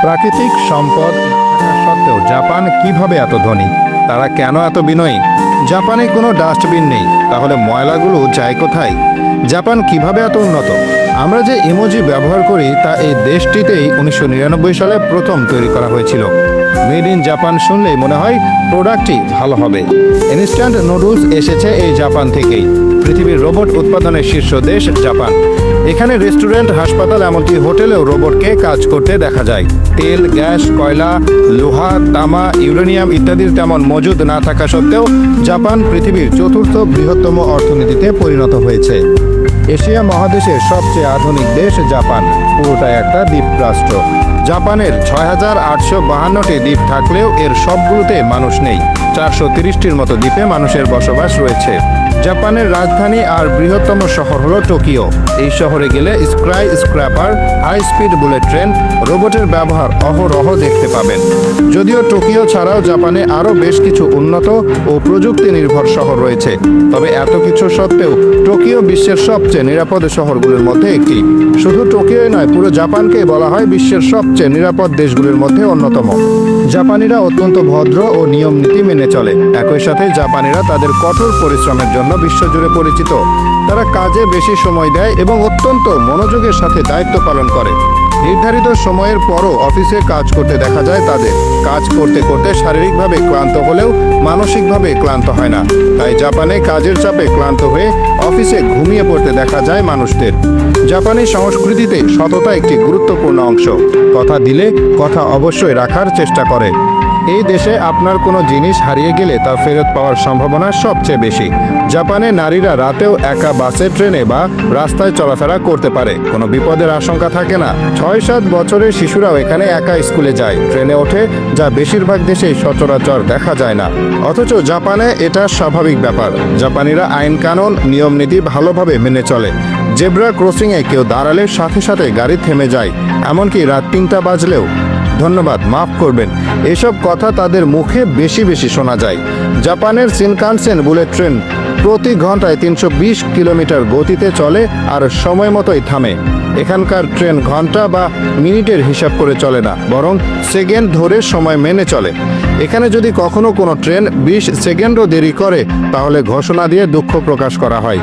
প্রাকৃতিক সম্পদ থাকা সত্ত্বেও জাপান কিভাবে এত ধনী? তারা কেন এত বিনয়ী? জাপানে কোনো ডাস্টবিন নেই, তাহলে ময়লাগুলো যায় কোথায়? জাপান কিভাবে এত উন্নত? আমরা যে ইমোজি ব্যবহার করি তা এই দেশটিতেই 1999 সালে প্রথম তৈরি করা হয়েছিল। মেড ইন জাপান শুনলেই মনে হয় প্রোডাক্টটি ভালো হবে। ইনস্ট্যান্ট নুডলস এসেছে এই জাপান থেকেই। পৃথিবীর রোবট উৎপাদনের শীর্ষ দেশ জাপান। এখানে রেস্টুরেন্ট, হাসপাতাল, এমনকি হোটেলেও রোবটকে কাজ করতে দেখা যায়। তেল, গ্যাস, কয়লা, লোহা, তামা, ইউরেনিয়াম ইত্যাদির তেমন মজুদ না থাকা সত্ত্বেও জাপান পৃথিবীর চতুর্থ বৃহত্তম অর্থনীতিতে পরিণত হয়েছে। এশিয়া মহাদেশের সবচেয়ে আধুনিক দেশ জাপান, পুরোটাই একটা দ্বীপরাষ্ট্র। জাপানের ৬,৮৫২টি দ্বীপ থাকলেও এর সবগুলোতে মানুষ নেই। ৪৩০টির মতো দ্বীপে মানুষের বসবাস রয়েছে। জাপানের রাজধানী আর বৃহত্তম শহর হলো টোকিও। এই শহরে গেলে skyscraper, high speed bullet train, রোবটের ব্যবহার অহরহ দেখতে পাবেন। যদিও টোকিও ছাড়াও জাপানে আরও বেশ কিছু উন্নত ও প্রযুক্তি নির্ভর শহর রয়েছে, তবে এত কিছু সত্ত্বেও টোকিও বিশ্বের সবচেয়ে নিরাপদ শহরগুলোর মধ্যে একটি। শুধু টোকিওই নয়, পুরো জাপানকে বলা হয় বিশ্বের সবচেয়ে নিরাপদ দেশগুলির মধ্যে অন্যতম। জাপানিরা অত্যন্ত ভদ্র ও নিয়ম নীতি মেনে চলে। একই সাথে জাপানিরা তাদের কঠোর পরিশ্রমের জন্য বিশ্বজুড়ে পরিচিত। তারা কাজে বেশি সময় দেয় এবং অত্যন্ত মনোযোগের সাথে দায়িত্ব পালন করে। নির্ধারিত সময়ের পরও অফিসে কাজ করতে দেখা যায় তাদের। কাজ করতে করতে শারীরিকভাবে ক্লান্ত হলেও মানসিকভাবে ক্লান্ত হয় না। তাই জাপানে কাজের চাপে ক্লান্ত হয়ে অফিসে ঘুমিয়ে পড়তে দেখা যায় মানুষদের। জাপানি সংস্কৃতিতে সততা একটি গুরুত্বপূর্ণ অংশ। কথা দিলে কথা অবশ্যই রাখার চেষ্টা করে। এই দেশে আপনার কোনো জিনিস হারিয়ে গেলে তা ফেরত পাওয়ার সম্ভাবনা সবচেয়ে বেশি। জাপানে নারীরা রাতেও একা বাসে, ট্রেনে বা রাস্তায় চলাফেরা করতে পারে, কোনো বিপদের আশঙ্কা থাকে না। ৬-৭ বছরের শিশুরাও এখানে একা স্কুলে যায়, ট্রেনে ওঠে, যা বেশিরভাগ দেশেই সচরাচর দেখা যায় না। অথচ জাপানে এটা স্বাভাবিক ব্যাপার। জাপানিরা আইন কানুন, নিয়ম নীতি ভালোভাবে মেনে চলে। জেব্রা ক্রসিংয়ে কেউ দাঁড়ালে সাথে সাথে গাড়ি থেমে যায়, এমনকি রাত ৩টা বাজলেও। ধন্যবাদ, মাফ করবেন, এসব কথা তাদের মুখে বেশি বেশি শোনা যায়। জাপানের শিনকানসেন বুলেট ট্রেন প্রতি ঘন্টায় ৩২০ কিলোমিটার গতিতে চলে আর সময় মতোই থামে। এখানকার ট্রেন ঘন্টা বা মিনিটের হিসাব করে চলে না, বরং সেকেন্ড ধরে সময় মেনে চলে। এখানে যদি কখনো কোনো ট্রেন ২০ সেকেন্ডও দেরি করে তাহলে ঘোষণা দিয়ে দুঃখ প্রকাশ করা হয়।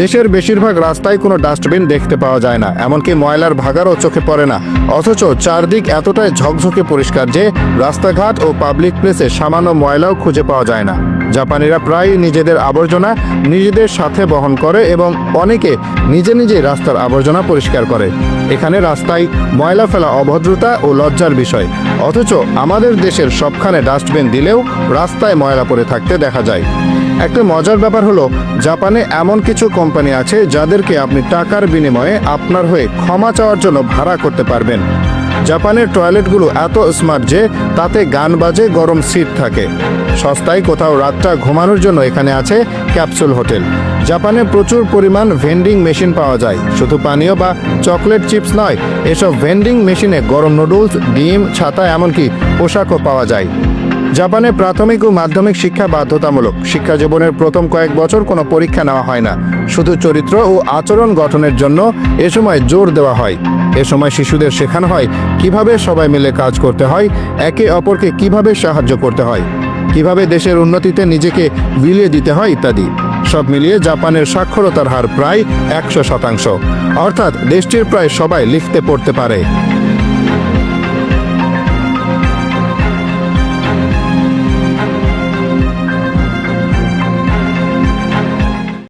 দেশের বেশিরভাগ রাস্তায় কোনো ডাস্টবিন দেখতে পাওয়া যায় না, এমনকি ময়লার ভাগারও চোখে পড়ে না। অথচ চারদিক এতটাই ঝকঝকে পরিষ্কার যে রাস্তাঘাট ও পাবলিক প্লেসে সামান্য ময়লাও খুঁজে পাওয়া যায় না। জাপানিরা প্রায় নিজেদের আবর্জনা নিজেদের সাথে বহন করে এবং অনেকে নিজে নিজে রাস্তার আবর্জনা পরিষ্কার করে। এখানে রাস্তায় ময়লা ফেলা অভদ্রতা ও লজ্জার বিষয়। অথচ আমাদের দেশের সবখানে ডাস্টবিন দিলেও রাস্তায় ময়লা পড়ে থাকতে দেখা যায়। একটা মজার ব্যাপার হলো, জাপানে এমন কিছু কোম্পানি আছে যাদেরকে আপনি টাকার বিনিময়ে আপনার হয়ে ক্ষমা চাওয়ার জন্য ভাড়া করতে পারবেন। জাপানের টয়লেটগুলো এত স্মার্ট যে তাতে গান বাজে, গরম সিট থাকে। সস্তায় কোথাও রাতটা ঘুমানোর জন্য এখানে আছে ক্যাপসুল হোটেল। জাপানে প্রচুর পরিমাণ ভেন্ডিং মেশিন পাওয়া যায়। শুধু পানীয় বা চকলেট চিপস নয়, এসব ভেন্ডিং মেশিনে গরম নুডলস, ডিম, ছাতা, এমনকি পোশাকও পাওয়া যায়। জাপানে প্রাথমিক ও মাধ্যমিক শিক্ষা বাধ্যতামূলক। শিক্ষা জীবনের প্রথম কয়েক বছর কোনো পরীক্ষা নেওয়া হয় না, শুধু চরিত্র ও আচরণ গঠনের জন্য এ সময় জোর দেওয়া হয়। এ সময় শিশুদের শেখানো হয় কিভাবে সবাই মিলে কাজ করতে হয়, একে অপরকে কিভাবে সাহায্য করতে হয়, কিভাবে দেশের উন্নতিতে নিজেকে বিলিয়ে দিতে হয় ইত্যাদি। সব মিলিয়ে জাপানের সাক্ষরতার হার প্রায় ১০০%, অর্থাৎ দেশটির প্রায় সবাই লিখতে পড়তে পারে।